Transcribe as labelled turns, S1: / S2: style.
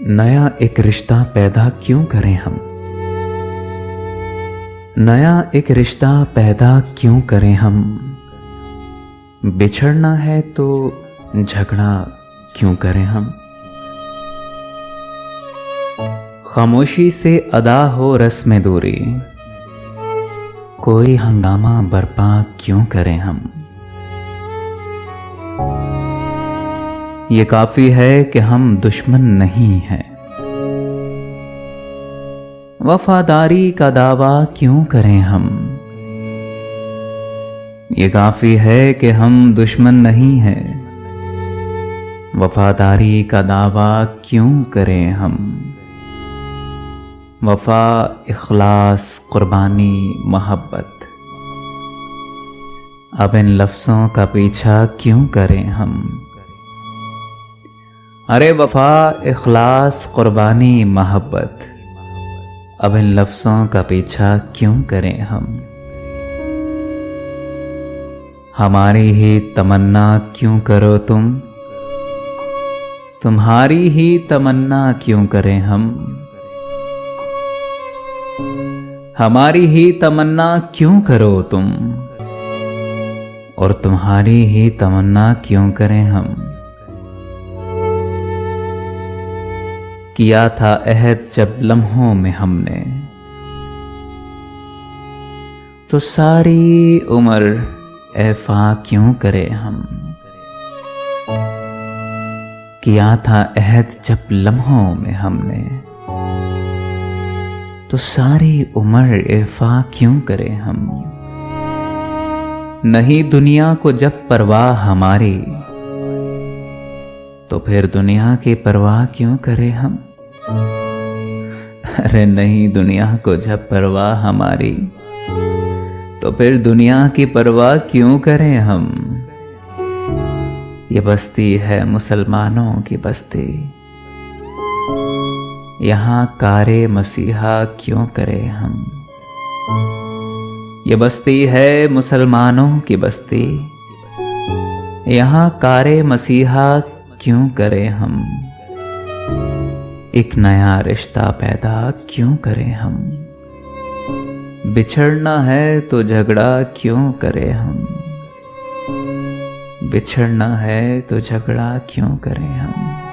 S1: नया एक रिश्ता पैदा क्यों करें हम। नया एक रिश्ता पैदा क्यों करें हम। बिछड़ना है तो झगड़ा क्यों करें हम। खामोशी से अदा हो रस्म दूरी, कोई हंगामा बर्पा क्यों करें हम। ये काफी है कि हम दुश्मन नहीं हैं, वफादारी का दावा क्यों करें हम। ये काफी है कि हम दुश्मन नहीं हैं, वफादारी का दावा क्यों करें हम। वफा, इखलास, कुर्बानी, मोहब्बत, अब इन लफ्ज़ों का पीछा क्यों करें हम। अरे वफा, इखलास, कुर्बानी, मोहब्बत, अब इन लफ्ज़ों का पीछा क्यों करें हम। हमारी ही तमन्ना क्यों करो तुम, तुम्हारी ही तमन्ना क्यों करें हम। हमारी ही तमन्ना क्यों करो तुम, और तुम्हारी ही तमन्ना क्यों करें हम। किया था अहद जब लम्हों में हमने, तो सारी उम्र ऐफा क्यों करें हम। किया था अहद जब लम्हों में हमने, तो सारी उम्र ऐफा क्यों करें हम। नहीं दुनिया को जब परवाह हमारी, तो फिर दुनिया की परवाह क्यों करें हम। अरे नहीं दुनिया को जब परवाह हमारी, तो फिर दुनिया की परवाह क्यों करें हम। ये बस्ती है मुसलमानों की बस्ती, यहाँ कारे मसीहा क्यों करें हम। ये बस्ती है मुसलमानों की बस्ती, यहाँ कारे मसीहा क्यों करें हम। एक नया रिश्ता पैदा क्यों करें हम। बिछड़ना है तो झगड़ा क्यों करें हम। बिछड़ना है तो झगड़ा क्यों करें हम।